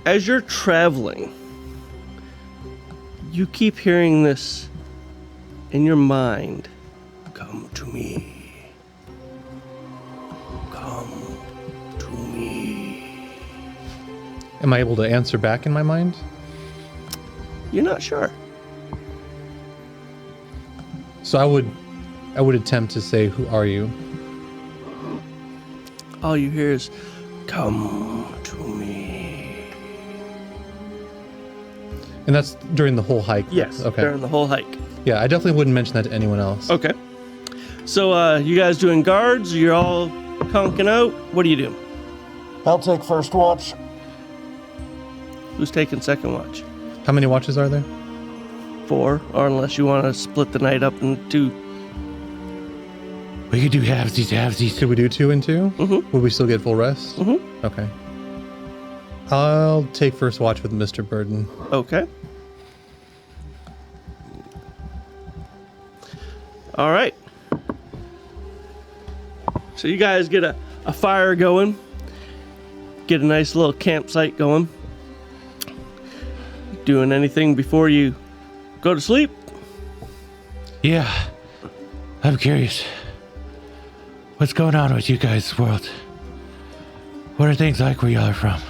As you're traveling, you keep hearing this in your mind. Come to me. Come to me. Am I able to answer back in my mind? You're not sure. So I would attempt to say, "Who are you?" All you hear is, come to me. And that's during the whole hike? Yes, Okay. during the whole hike. Yeah, I definitely wouldn't mention that to anyone else. Okay. So, you guys doing guards? You're all conking out? What do you do? I'll take first watch. Who's taking second watch? How many watches are there? 4, or unless you want to split the night up in 2. We could do halvesies. Could we do 2 and 2? Mm-hmm. Would we still get full rest? Mm-hmm. Okay. I'll take first watch with Mr. Burden. Okay. All right. So you guys get a fire going. Get a nice little campsite going. Doing anything before you go to sleep? Yeah. I'm curious. What's going on with you guys' world? What are things like where y'all are from?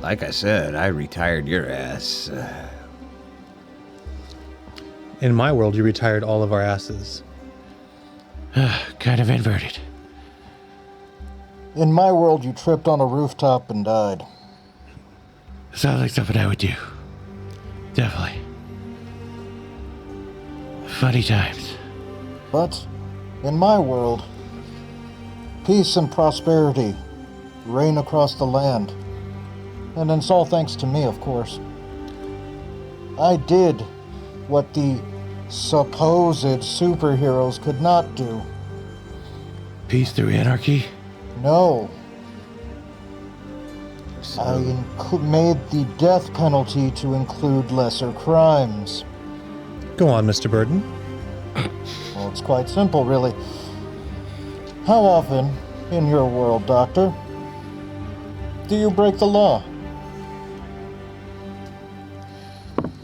Like I said, I retired your ass. In my world, you retired all of our asses. Kind of inverted. In my world, you tripped on a rooftop and died. Sounds like something I would do. Definitely. Funny times. But in my world, peace and prosperity reign across the land. And it's all thanks to me, of course. I did what the supposed superheroes could not do. Peace through anarchy? No. I made the death penalty to include lesser crimes. Go on, Mr. Burden. Well, it's quite simple, really. How often, in your world, Doctor, do you break the law?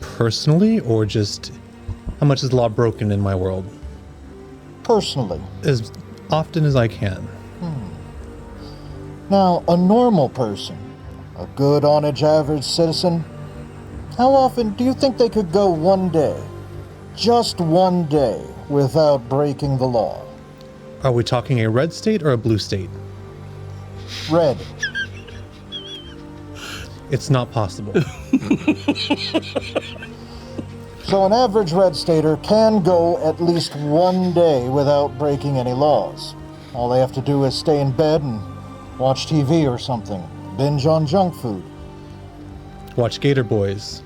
Personally, or just how much is the law broken in my world? Personally. As often as I can. Now, a normal person, a good, on-edge, average citizen, how often do you think they could go one day, just one day, without breaking the law? Are we talking a red state or a blue state? Red. It's not possible. So an average red stater can go at least one day without breaking any laws. All they have to do is stay in bed and watch TV or something. Binge on junk food. Watch Gator Boys.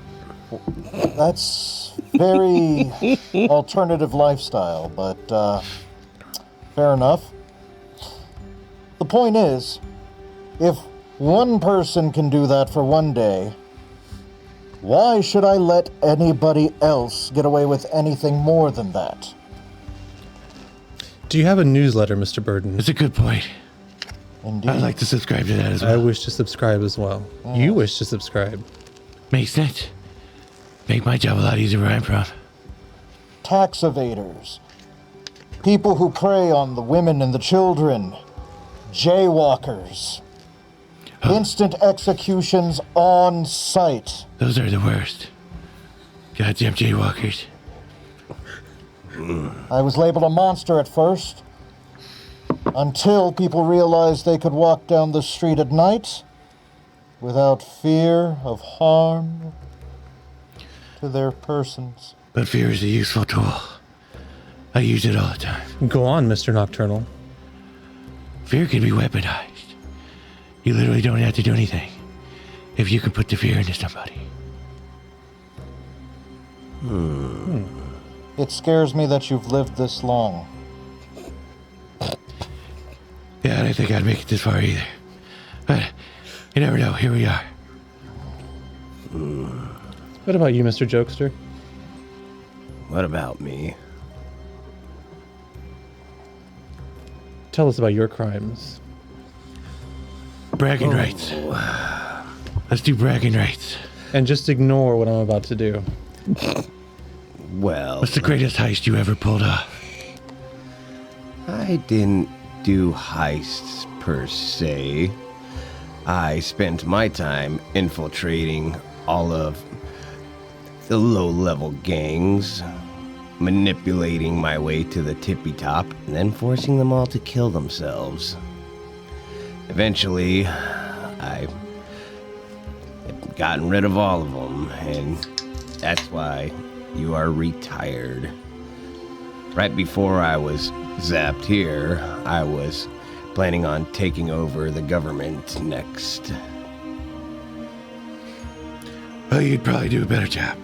That's very alternative lifestyle, but fair enough. The point is, if one person can do that for one day, why should I let anybody else get away with anything more than that? Do you have a newsletter, Mr. Burden? That's a good point. Indeed. I'd like to subscribe to that as well. I wish to subscribe as well. You wish to subscribe. Makes sense. Make my job a lot easier where I'm from. Tax evaders. People who prey on the women and the children. Jaywalkers. Instant executions on sight. Those are the worst. Goddamn jaywalkers. I was labeled a monster at first, until people realized they could walk down the street at night without fear of harm to their persons. But fear is a useful tool. I use it all the time. Go on, Mr. Nocturnal. Fear can be weaponized. You literally don't have to do anything if you can put the fear into somebody. It scares me that you've lived this long. Yeah, I didn't think I'd make it this far either. But you never know. Here we are. What about you, Mr. Jokester? What about me? Tell us about your crimes. Bragging rights. Let's do bragging rights. And just ignore what I'm about to do. Well, What's the greatest heist you ever pulled off? I didn't do heists per se. I spent my time infiltrating all of the low-level gangs, manipulating my way to the tippy top, and then forcing them all to kill themselves. Eventually, I had gotten rid of all of them, and that's why you are retired. Right before I was zapped here, I was planning on taking over the government next. Well, you'd probably do a better job.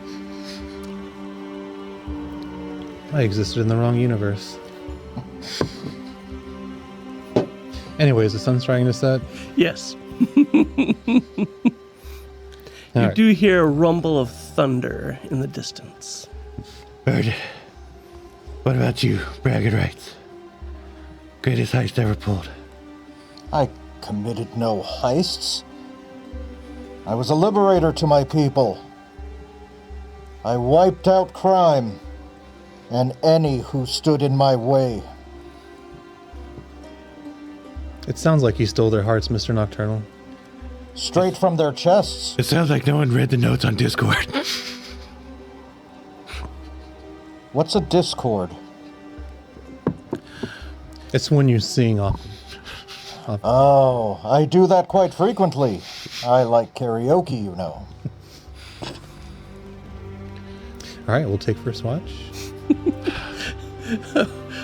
I existed in the wrong universe. Anyways, the sun's trying to set. Yes. All You right. do hear a rumble of thunder in the distance. Bird, what about you? Bragging rights. Greatest heist ever pulled. I committed no heists. I was a liberator to my people. I wiped out crime and any who stood in my way. It sounds like you stole their hearts, Mr. Nocturnal. Straight from their chests. It sounds like no one read the notes on Discord. What's a discord? It's when you sing off. Oh, I do that quite frequently. I like karaoke, you know. All right, we'll take first watch.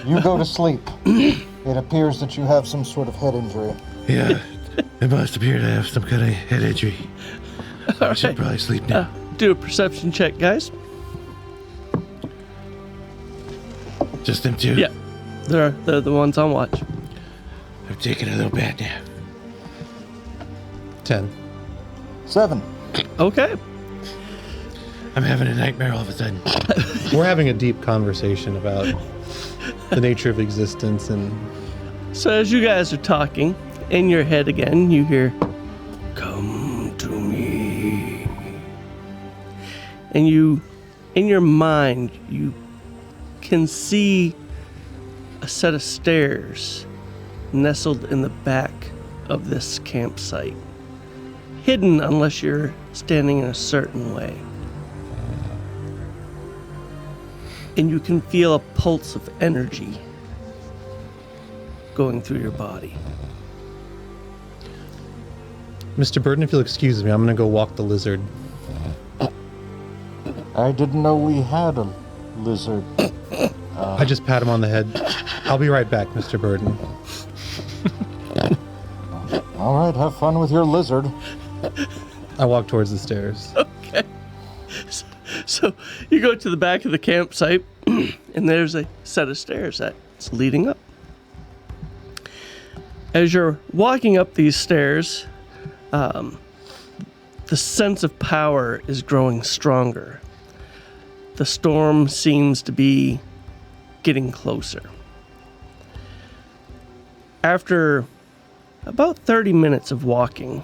You go to sleep. It appears that you have some sort of head injury. Yeah, it must appear to have some kind of head injury. I should right. probably sleep now. Do a perception check, guys. Just them two? Yeah. They're the ones on watch. I'm taking a little bad nap. 10. 7. Okay. I'm having a nightmare all of a sudden. We're having a deep conversation about the nature of existence and So as you guys are talking, in your head again, you hear, "Come to me." And you, in your mind, you can see a set of stairs nestled in the back of this campsite. Hidden unless you're standing in a certain way. And you can feel a pulse of energy going through your body. Mr. Burton, if you'll excuse me, I'm going to go walk the lizard. I didn't know we had a lizard. I just pat him on the head. I'll be right back, Mr. Burton. All right, have fun with your lizard. I walk towards the stairs. Okay. So you go to the back of the campsite, and there's a set of stairs that's leading up. As you're walking up these stairs, the sense of power is growing stronger. The storm seems to be getting closer. After about 30 minutes of walking,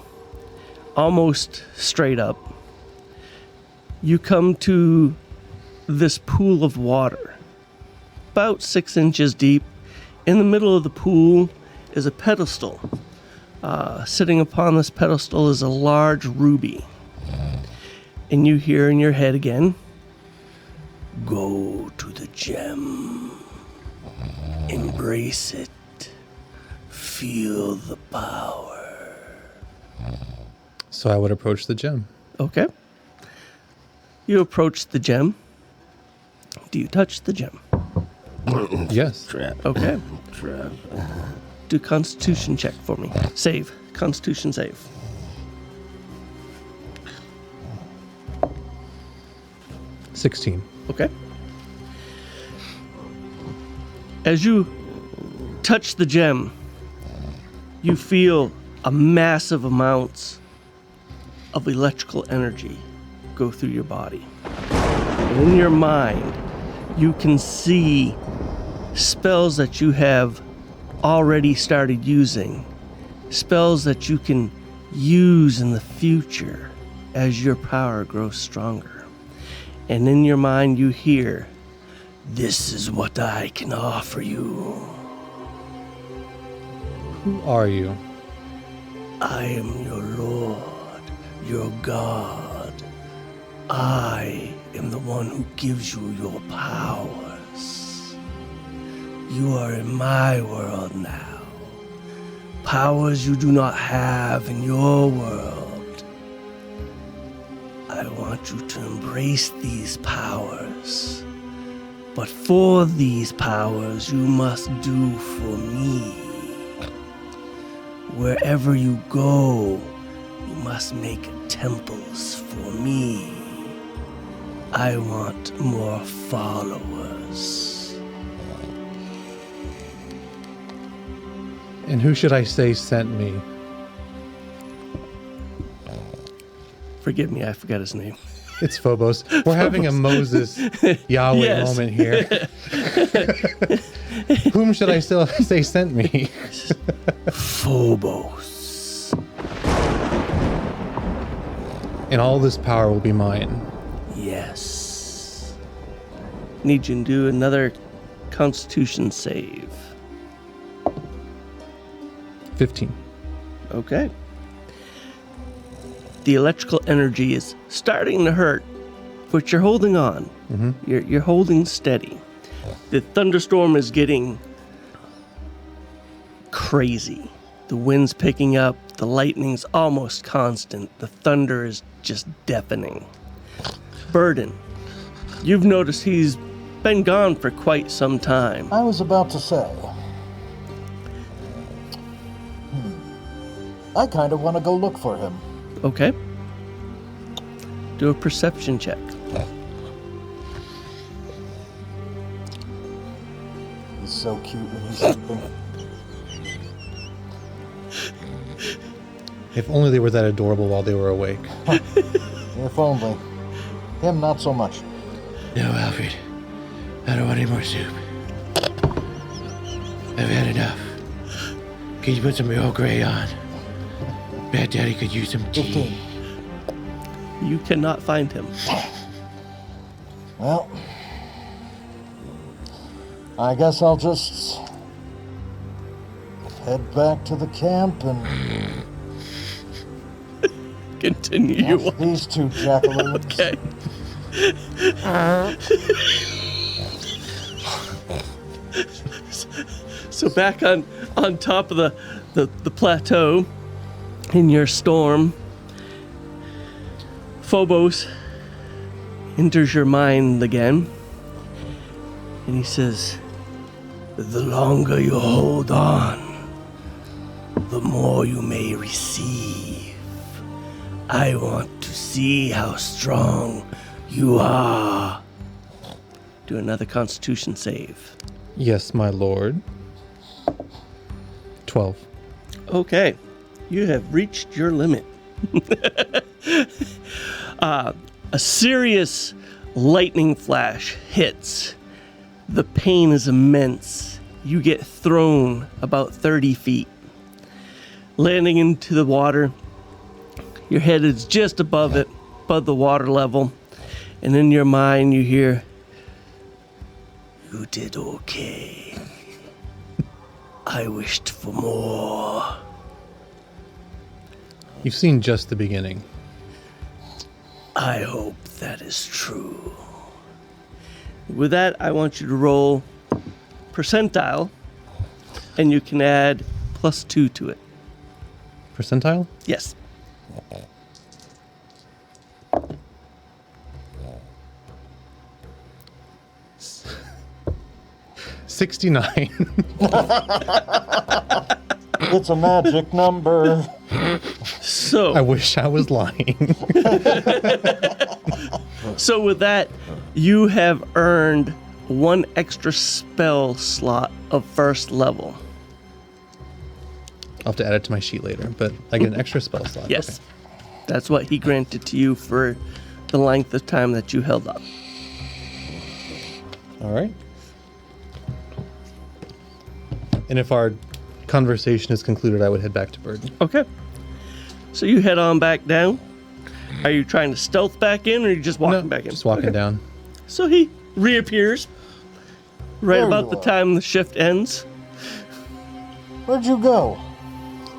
almost straight up, you come to this pool of water, about 6 inches deep. In the middle of the pool is a pedestal. Sitting upon this pedestal is a large ruby. And you hear in your head again, "Go to the gem. Embrace it. Feel the power." So I would approach the gem. Okay. You approach the gem. Do you touch the gem? Yes. Okay. Do Constitution check for me. Save. Constitution save. $16. Okay. As you touch the gem, you feel a massive amounts of electrical energy go through your body. And in your mind, you can see spells that you have already started using, spells that you can use in the future as your power grows stronger. And in your mind you hear, "This is what I can offer you. Who are you? I am your Lord, your God. I am the one who gives you your powers. You are in my world now. Powers you do not have in your world. I want you to embrace these powers. But for these powers, you must do for me. Wherever you go, you must make temples for me. I want more followers." And who should I say sent me? Forgive me, I forgot his name. It's Phobos. We're having a Moses Yahweh Yes. moment here. Whom should I still say sent me? Phobos. And all this power will be mine. Yes. Need you to do another Constitution save. 15. Okay. The electrical energy is starting to hurt, but you're holding on. You're holding steady. The thunderstorm is getting crazy. The wind's picking up. The lightning's almost constant. The thunder is just deafening. Burden, you've noticed he's been gone for quite some time. I was about to say. I kind of want to go look for him. Okay. Do a perception check. He's so cute when he's sleeping. If only they were that adorable while they were awake. If only. Him, not so much. No, Alfred. I don't want any more soup. I've had enough. Can you put some Earl Grey on? Bad Daddy could use some tea. 15. You cannot find him. Well, I guess I'll just head back to the camp and Continue. ask these two jackalopes. Okay. So back on top of the plateau in your storm, Phobos enters your mind again, and he says, "The longer you hold on, the more you may receive. I want to see how strong you are." Do another Constitution save. Yes, my lord. 12. Okay, you have reached your limit. A serious lightning flash hits. The pain is immense. You get thrown about 30 feet. Landing into the water, your head is just above it, above the water level. And in your mind you hear, "You did okay. I wished for more." You've seen just the beginning. I hope that is true. With that, I want you to roll percentile, and you can add +2 to it. Percentile? Yes. 69. It's a magic number. So I wish I was lying. So with that, you have earned 1 extra spell slot of first level. I'll have to add it to my sheet later, but I get an extra spell slot. Yes. Okay. That's what he granted to you for the length of time that you held up. All right. And if our conversation is concluded, I would head back to Burden. Okay. So you head on back down. Are you trying to stealth back in, or are you just walking back in? Just walking Okay. down. So he reappears right There about you the are. time the shift ends. Where'd you go?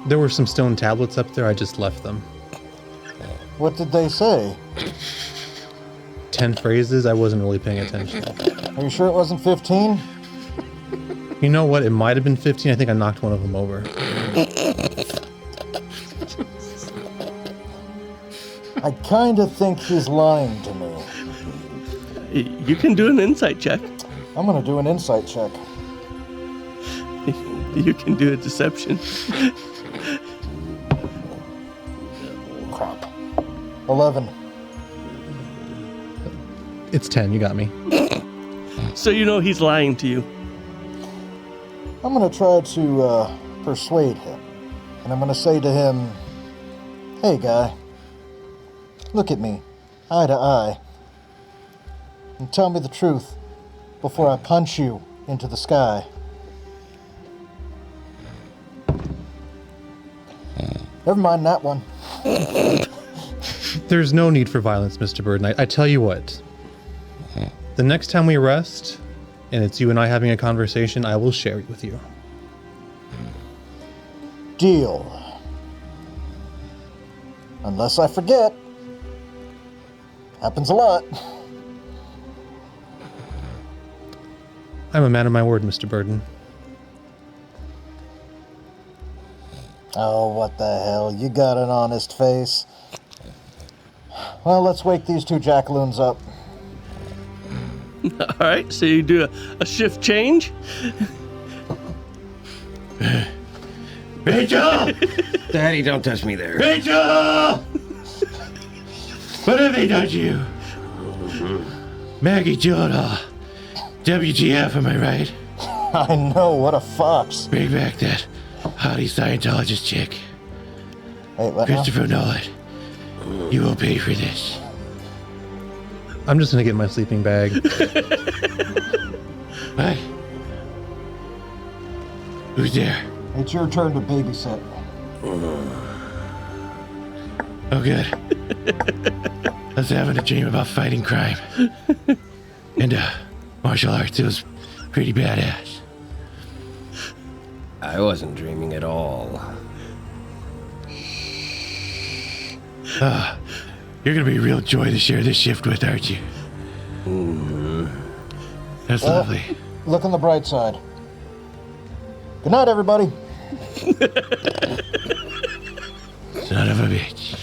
There were some stone tablets up there. I just left them. What did they say? 10 phrases. I wasn't really paying attention. Are you sure it wasn't 15? You know what? It might have been 15. I think I knocked one of them over. I kind of think he's lying to me. You can do an insight check. I'm going to do an insight check. You can do a deception. Crap. 11. It's 10. You got me. So you know he's lying to you. I'm going to try to persuade him. And I'm going to say to him, hey, guy, look at me, eye to eye, and tell me the truth before I punch you into the sky. Never mind that one. There's no need for violence, Mr. Burden. I tell you what. The next time we rest, and it's you and I having a conversation, I will share it with you. Deal. Unless I forget. Happens a lot. I'm a man of my word, Mr. Burden. Oh, what the hell? You got an honest face. Well, let's wake these two jackaloons up. All right, so you do a shift change. Rachel! Daddy, don't touch me there. Rachel! What have they done to you? Maggie Gyllenhaal. WGF, am I right? I know, what a fox. Bring back that hottie Scientologist chick. Wait, what now? Christopher Nolan. You will pay for this. I'm just gonna get my sleeping bag. What? Who's there? It's your turn to babysit. Oh, good. I was having a dream about fighting crime. And, martial arts. It was pretty badass. I wasn't dreaming at all. You're gonna be a real joy to share this shift with, aren't you? That's Well, lovely. Look on the bright side. Good night, everybody. Son of a bitch.